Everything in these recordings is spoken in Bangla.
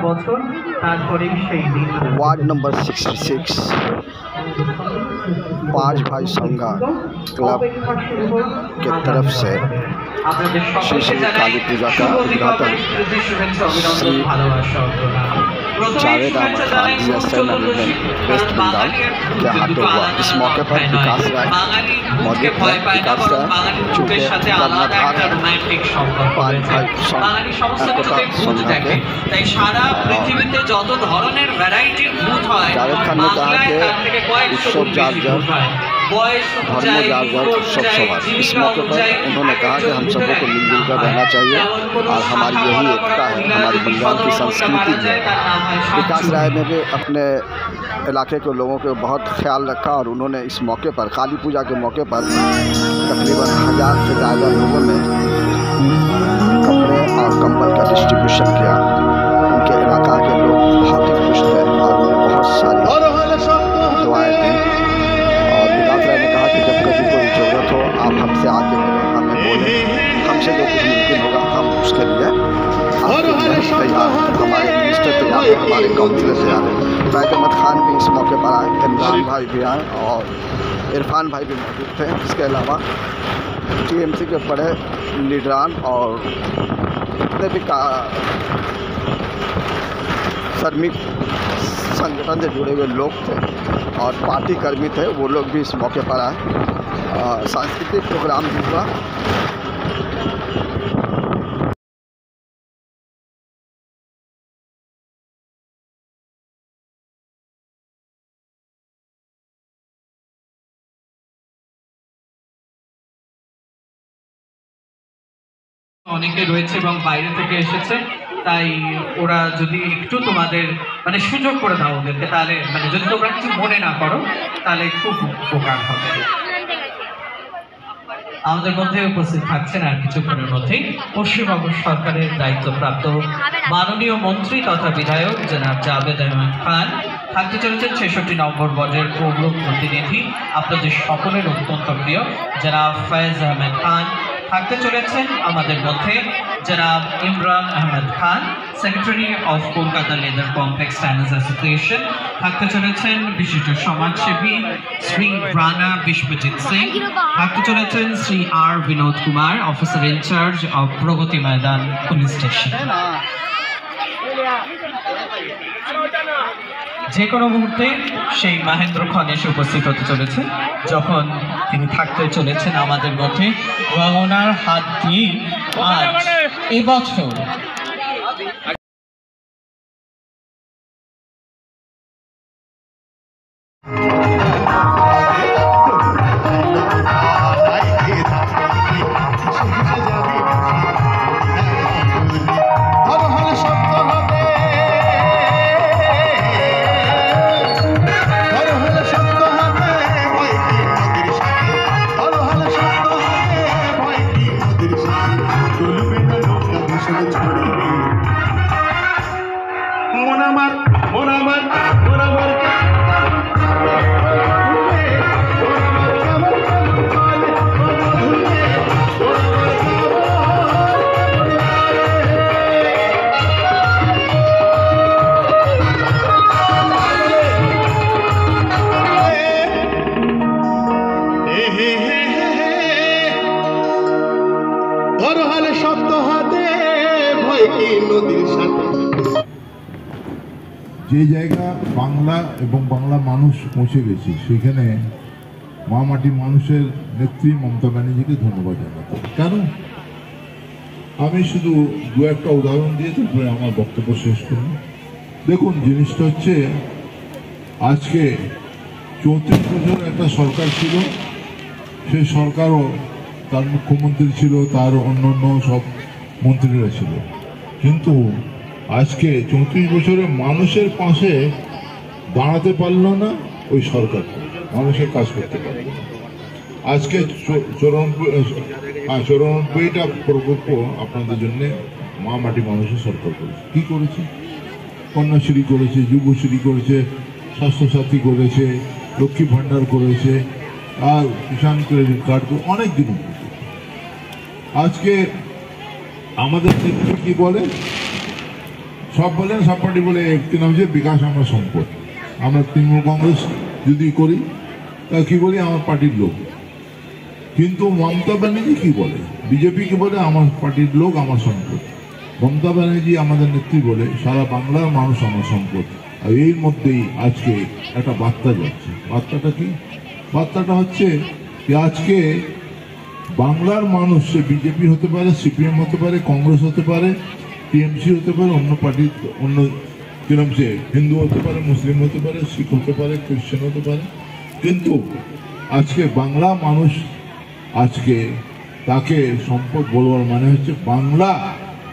বছর তারপরেই সেই দিন। वार्ड नंबर 66 पाँच भाई संघा क्लब के तरफ से श्री श्री काली पूजा का उद्घाटन श्री जावेद अहमद खान DSN वेस्ट बंगाल के हाथों हुआ। इस मौके पर विकास राय मौजूद थे। विकास राय चूँकि कर्णधार पाँच भाई जावेद खान ने कहा कि उत्सव जार्जर धर्म जार्जर उत्सव सवार। इस मौके पर उन्होंने कहा कि हम सबको को मिलजुल कर रहना चाहिए और हमारी यही एकता है, हमारी बंगाल की संस्कृति है। विकास राय ने भी अपने इलाके के लोगों के बहुत ख्याल रखा और उन्होंने इस मौके पर काली पूजा के मौके पर तकरीबन 1000 से ज़्यादा लोगों ने कपड़े और कंबल का डिस्ट्रीब्यूशन किया। उनके इलाका के लोग बहुत ही खुश थे और उन्हें बहुत सारी दुआएं दी। और विकास राय ने कहा कि जब कभी कोई ज़रूरत हो आप हमसे आके मिलें, हमें बोलें, हमसे जो कुछ मुमकिन होगा हम उसके लिए तैयार हैं। हमारे मिनिस्टर तैयार हैं, हमारे काउंसिलर तैयार हैं। फैज़ अहमद खान भी इस मौके पर आए, इमरान भाई भी आए और इरफान भाई भी मौजूद थे। इसके अलावा TMC के बड़े लीडरान और जितने भी श्रमिक संगठन से जुड़े हुए लोग थे और पार्टी कर्मी थे, वो लोग भी इस मौके पर आए। सांस्कृतिक प्रोग्राम भी हुआ। অনেকে রয়েছে এবং বাইরে থেকে এসেছে, তাই ওরা যদি একটু তোমাদের মানে সুযোগ করে দাও ওদেরকে, তাহলে মানে যদি তোমরা কিছু মনে না করো তাহলে খুব উপকার হবে। আমাদের মধ্যে উপস্থিত থাকছেন আর কিছুক্ষণের মধ্যেই পশ্চিমবঙ্গ সরকারের দায়িত্বপ্রাপ্ত মাননীয় মন্ত্রী তথা বিধায়ক জনাব জাভেদ আহমদ খান। থাকতে চলেছেন 66 নম্বর ওয়ার্ডের পৌর প্রতিনিধি আপনাদের সকলের অত্যন্ত প্রিয় জনাব ফয়েজ আহমেদ খান। থাকতে চলেছেন আমাদের মধ্যে জনাব Imran Ahmed Khan, secretary of Kolkata leather complex tanners association. থাকতে চলেছেন বিশিষ্ট সমাজসেবী শ্রী রানা বিশ্বজিৎ সিং। থাকতে চলেছেন Shri R Vinod Kumar, officer in charge of Pragati Maidan police station. যে কোনো মুহূর্তে সেই মহেন্দ্র খন এসে উপস্থিত হতে চলেছে, যখন তিনি থাকতে চলেছেন আমাদের মধ্যে। ওনার হাত দিয়ে আজ এবছর যে জায়গা বাংলা এবং বাংলা মানুষ পৌঁছে গেছে সেখানে মা মাটি মানুষের নেত্রী মমতা ব্যানার্জিকে ধন্যবাদ জানাতে। কেন? আমি শুধু দু একটা উদাহরণ দিয়ে তারপরে আমার বক্তব্য শেষ করব। দেখুন, জিনিসটা হচ্ছে আজকে 34 বছর একটা সরকার ছিল, সেই সরকারও তার মুখ্যমন্ত্রী ছিল, তার অন্যান্য সব মন্ত্রীরা ছিল, কিন্তু আজকে 34 বছরে মানুষের পাশে দাঁড়াতে পারলো না ওই সরকার, মানুষের কাজ করতে পারল না। আজকে 94টা প্রকল্প আপনাদের জন্য মা মাটি মানুষের সরকার করেছে। কি করেছে? কন্যাশ্রী করেছে, যুবশ্রী করেছে, স্বাস্থ্যসাথী করেছে, লক্ষ্মী ভাণ্ডার করেছে, আর কিষাণ ক্রেডিট কার্ড অনেক দিন। আজকে আমাদের নেত্রী কি বলে? সব বলেন, সব পার্টি বলে একটি নাম যে বিকাশ আমার সম্পদ। আমরা তৃণমূল কংগ্রেস যদি করি তা কি বলি, আমার পার্টির লোক। কিন্তু মমতা ব্যানার্জি কি বলে, বিজেপি কি বলে, আমার পার্টির লোক আমার সম্পদ। মমতা ব্যানার্জি আমাদের নেত্রী বলে সারা বাংলার মানুষ আমার সম্পদ। আর এর মধ্যেই আজকে একটা বার্তা যাচ্ছে। বার্তাটা কি? বার্তাটা হচ্ছে যে আজকে বাংলার মানুষ, সে বিজেপি হতে পারে, সিপিএম হতে পারে, কংগ্রেস হতে পারে, টিএমসি হতে পারে, অন্য পার্টি, অন্য কিরম সে হিন্দু হতে পারে, মুসলিম হতে পারে, শিখ হতে পারে, খ্রিস্টান হতে পারে, কিন্তু আজকে বাংলা মানুষ আজকে তাকে সম্পদ বলবার মানে হচ্ছে বাংলা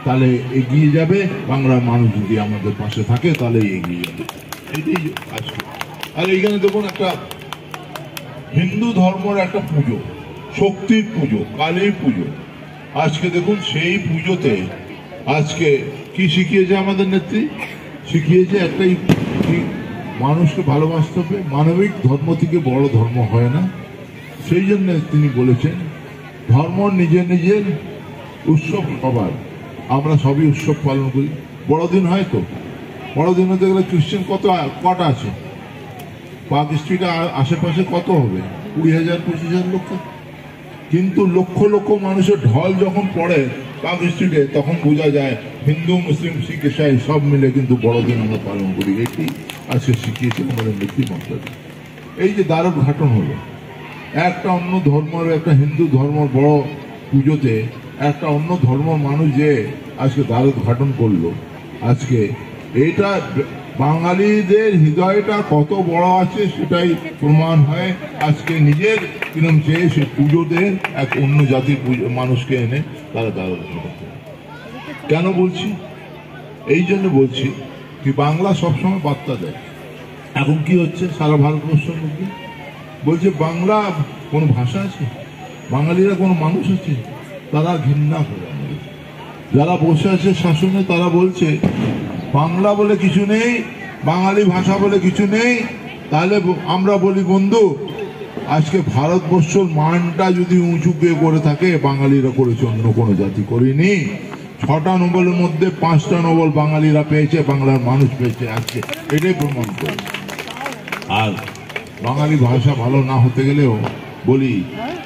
তাহলে এগিয়ে যাবে, বাংলার মানুষ যদি আমাদের পাশে থাকে তাহলে এগিয়ে যাবে, এটাই আজকে। আর এইখানে দেখুন একটা হিন্দু ধর্মের একটা পুজো, শক্তির পুজো, কালীর পুজো। আজকে দেখুন সেই পুজোতে আজকে কি শিখিয়েছে আমাদের নেত্রী? শিখিয়েছে একটাই, মানুষকে ভালোবাসতে হবে, মানবিক ধর্ম থেকে বড় ধর্ম হয় না। সেই জন্য তিনি বলেছেন ধর্ম নিজের নিজের, উৎসব সবার। আমরা সবই উৎসব পালন করি। বড়দিন হয় তো, বড়দিন হতে গেলে খ্রিস্টান কটা আছে? পার্ক স্ট্রিটে আশেপাশে কত হবে? 20,000 25,000 লোক। কিন্তু লক্ষ লক্ষ মানুষের ঢল যখন পড়ে পার্ক স্ট্রিটে, তখন বোঝা যায় হিন্দু, মুসলিম, শিখ, ইসাই সব মিলে কিন্তু বড়দিন আমরা পালন করি। এটি আজকে শিখিয়েছে আমাদের নেত্রী মমতা। এই যে দ্বারোদ্ঘাটন হলো, একটা অন্য ধর্মের, একটা হিন্দু ধর্মের বড় পুজোতে একটা অন্য ধর্মের মানুষ যে আজকে দ্বারোদ্ঘাটন করলো, আজকে এটা বাঙালিদের হৃদয়টা কত বড় আছে সেটাই প্রমাণ হয়। আজকে নিজের কিরম চেয়ে সে পুজোতে এক অন্য জাতির মানুষকে এনে তারা দ্বারোদ্ঘাটন করে। কেন বলছি? এই জন্য বলছি কি বাংলা সবসময় বার্তা দেয়। এখন কি হচ্ছে সারা ভারতবর্ষের মধ্যে? বলছে বাংলা কোনো ভাষা আছে, বাঙালিরা কোনো মানুষ আছে, তারা ঘৃণা করে। যারা বসে আছে শাসনে তারা বলছে বাংলা বলে কিছু নেই, বাঙালি ভাষা বলে কিছু নেই। তাহলে আমরা বলি বন্ধু, আজকে ভারতবর্ষের মানটা যদি উঁচু করে থাকে বাঙালিরা করেছে, অন্য কোনো জাতি করেনি। 6টা নোবেলের মধ্যে 5টা নোবেল বাঙালিরা পেয়েছে, বাংলার মানুষ পেয়েছে আজকে, এটাই প্রমাণ করে। আর বাঙালি ভাষা ভালো না হতে গেলেও বলি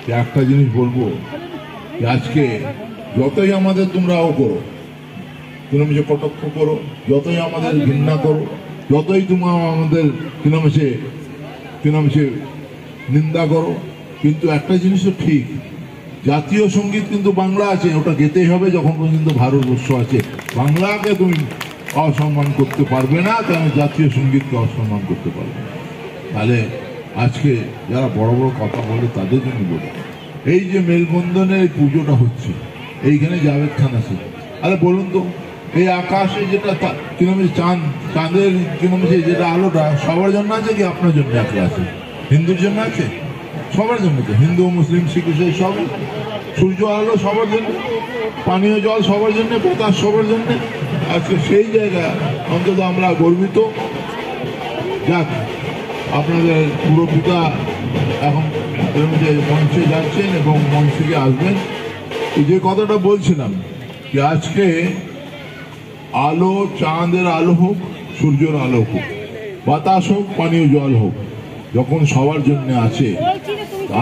যে একটা জিনিস বলবো, যে আজকে যতই আমাদের তোমরাও করো, তুমি যে কটাক্ষ করো, যতই আমাদের ঘৃণা করো, যতই তোমরা আমাদের কিনামসে নিন্দা করো, কিন্তু একটা জিনিস তো ঠিক, জাতীয় সঙ্গীত কিন্তু বাংলা আছে, ওটা গেতেই হবে যখন পর্যন্ত ভারতবর্ষ আছে। বাংলাকে তুমি অসম্মান করতে পারবে না, কেন জাতীয় সঙ্গীতকে অসম্মান করতে পারবে না। তাহলে আজকে যারা বড় বড় কথা বলে তাদের জন্য বলে, এই যে মেলবন্ধনের এই পুজোটা হচ্ছে, এইখানে জাভেদ খান আছে। আরে বলুন তো, এই আকাশে যেটা চাঁদের যেটা আলোটা সবার জন্য আছে কি আপনার জন্য একলা আছে? হিন্দুর জন্য আছে? সবার জন্য তো, হিন্দু, মুসলিম, শিখ, ইসাই সব। সূর্য আলো সবার জন্য, পানীয় জল সবার জন্য, বাতাস সবার জন্য। আজকে সেই জায়গা অন্তত আমরা গর্বিত। যাক, আপনাদের পুরপিতা এখন মঞ্চে যাচ্ছেন এবং মঞ্চ থেকে আসবেন। যে কথাটা বলছিলাম যে আজকে আলো, চাঁদের আলো হোক, সূর্যের আলো হোক, বাতাস হোক, পানীয় জল হোক, যখন সবার জন্য আছে,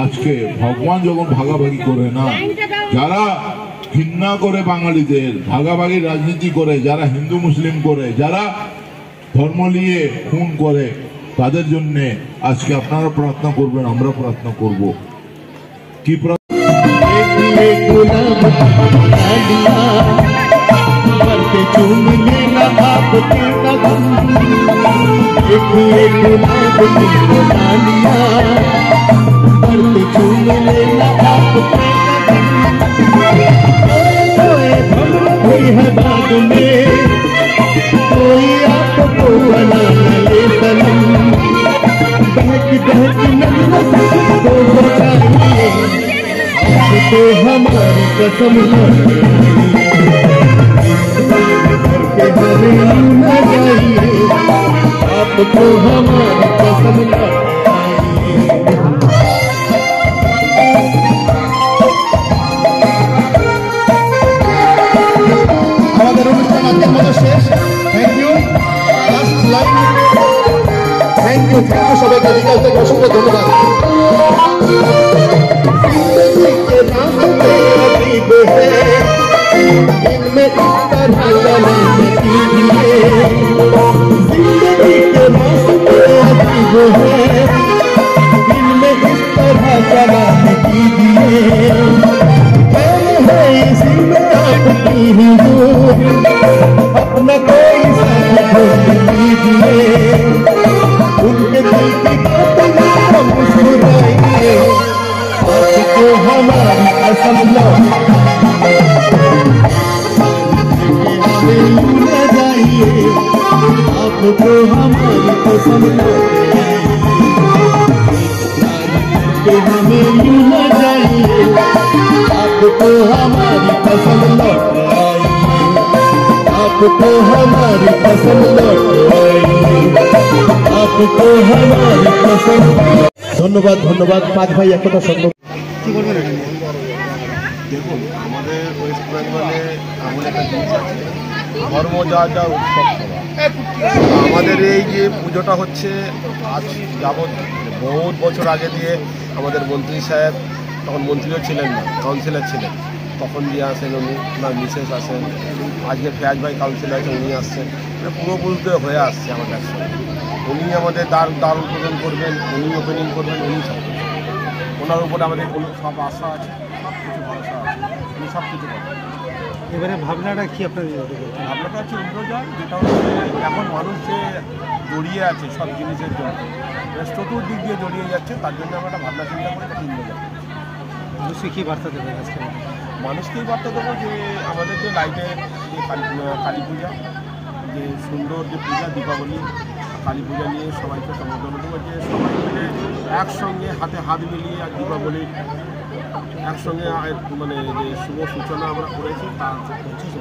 আজকে ভগবান যখন ভাগাভাগি করে না, যারা ঘৃণা করে বাঙালিদের, ভাগাভাগি রাজনীতি করে, যারা হিন্দু মুসলিম করে, যারা ধর্ম নিয়ে খুন করে, তাদের জন্য আজকে আপনারা প্রার্থনা করবেন, আমরা প্রার্থনা করব। কি तो हमारी कसम न जाइए, आपको हमारी कसम আমাদের অনুষ্ঠান আজকের মতো শেষ। पास থেকে অসংখ্য ধন্যবাদ। इनमें इस तरह चलने कीजिए, जिंदगी के रास्ते अजीब है, इनमें इस तरह चलने कीजिए, है इसी में आपकी ही दूर, अपना कोई साथ ढूंढ लीजिए, उनके दिल की बातों में मुस्कुराइए, आपको हमारी कसम लो आपको हमारी कसम हमें यूं न जाइए, आपको हमारी कसम लौट आइए, आपको हमारी कसम लौट आइए, आपको हमारी कसम। ধন্যবাদ ধন্যবাদ। পাঁচ ভাই একটা শব্দ কি বলবেন? দেখুন, আমাদের ওয়েস্ট বেঙ্গলে এমন একটা জিনিস আছে, ধর্ম যা যা উৎসব সভা। আমাদের এই যে পুজোটা হচ্ছে আজ যাবৎ বহুত বছর আগে দিয়ে আমাদের মন্ত্রী সাহেব, তখন মন্ত্রীও ছিলেন না, কাউন্সিলর ছিলেন, তখন দিয়ে আসেন উনি, ওনার মিসেস আসেন, আজকে ফেয়াজ ভাই কাউন্সিলর আছেন, উনি আসছেন, পূর্বপুরুষদের হয়ে আসছে আমাদের সঙ্গে। উনি আমাদের দ্বার উদ্বোধন করবেন, উনি ওপেনিং করবেন, উনি সব ওনার উপরে আমাদের কোনো সব আশা আছে, সব কিছু ভরসা আছে, উনি সব কিছু করবেন। এবারে ভাবনাটা কি আপনার? ভাবনাটা হচ্ছে ইন্দ্রজাল, যেটা হচ্ছে এখন মানুষ যে জড়িয়ে আছে সব জিনিসের জন্য, চতুর্দিক দিয়ে জড়িয়ে যাচ্ছে, তার জন্য আমরা একটা ভাবনা চিন্তা করে একটা ইন্দ্রজাল। মানুষকে কী বার্তা দেবেন আজকে? মানুষকেই বার্তা দেবো যে আমাদের যে লাইটের যে কালী পূজা, যে সুন্দর যে পূজা দীপাবলি, কালী পূজা নিয়ে সবাইকে সম্বোধন দেবো যে সবাই মিলে একসঙ্গে হাতে হাত মিলিয়ে আর দীপাবলির একসঙ্গে মানে যে শুভ সূচনা আমরা করেছি তার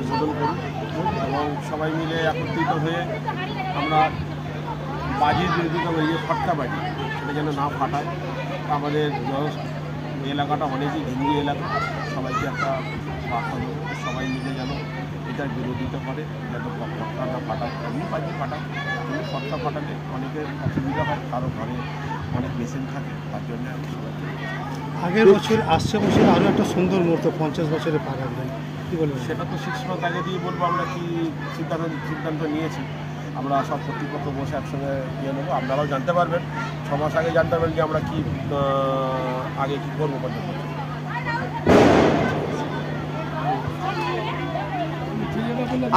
উদ্বোধন করি, এবং সবাই মিলে একত্রিত হয়ে আমরা বাজির বিরোধিতা যে ফটকা বাজি সেটা যেন না ফাটায়। আমাদের এলাকাটা অনেকই হিন্দু এলাকা, সবাইকে একটা বার্তা দেবো, সবাই মিলে যেন এটার বিরোধিতা করে, যেন ফটকা না ফাটায়। এমনি বাজি ফাটায়, কিন্তু ফটকা ফাটালে অনেকের অসুবিধা হয়, কারো ঘরে অনেক পেশেন্ট থাকে, তার জন্য আমি সবাইকে। আগের বছর আসছে বছর আরও একটা সুন্দর মুহূর্ত 50 বছরে পা রাখবেন, কী বলবেন? সেটা তো 6 মাস আগে দিয়ে বলবো আমরা কি সিদ্ধান্ত নিয়েছি। আমরা সব কর্তৃপক্ষ বসে একসঙ্গে নিয়ে নেবো, আপনারাও জানতে পারবেন, 6 মাস আগে জানতে পারবেন যে আমরা কি আগে কী করবো।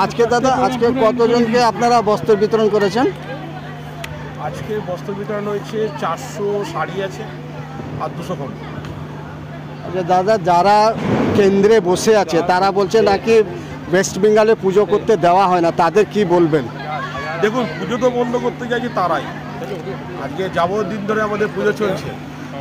আজকে দাদা, আজকে কতজনকে আপনারা বস্ত্র বিতরণ করেছেন? আজকে বস্ত্র বিতরণ হয়েছে 400 শাড়ি আছে আর 200 কম্বল। আচ্ছা দাদা, যারা কেন্দ্রে বসে আছে তারা বলছে নাকি ওয়েস্ট বেঙ্গলে পুজো করতে দেওয়া হয় না, তাদের কি বলবেন? দেখুন, পুজো তো বন্ধ করতে চাইছে তারাই। আজকে যাবতীয় ধরে আমাদের পুজো চলছে,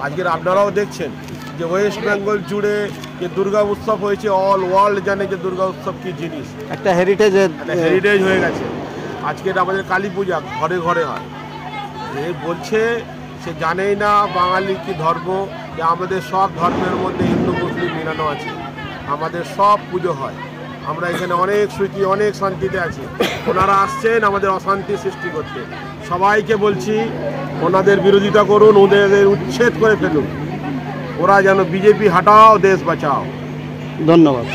আজকের আপনারাও দেখছেন যে ওয়েস্ট বেঙ্গল জুড়ে যে দুর্গা উৎসব হয়েছে, অল ওয়ার্ল্ড জানে যে দুর্গা উৎসব কী জিনিস, একটা হেরিটেজ হয়ে গেছে। আজকের আমাদের কালী পূজা ঘরে ঘরে হয়, যে বলছে সে জানেই না বাঙালি কি ধর্ম, যে আমাদের সব ধর্মের মধ্যে হিন্দু মুসলিম মিলানো আছে, আমাদের সব পুজো হয়। আমরা এখানে অনেক সুখী, অনেক শান্তিতে আছি। ওনারা আসছেন আমাদের অশান্তি সৃষ্টি করতে। সবাইকে বলছি ওনাদের বিরোধিতা করুন, ওদের উচ্ছেদ করে ফেলুন, ওরা যেন বিজেপি হটাও, দেশ বাঁচাও। ধন্যবাদ।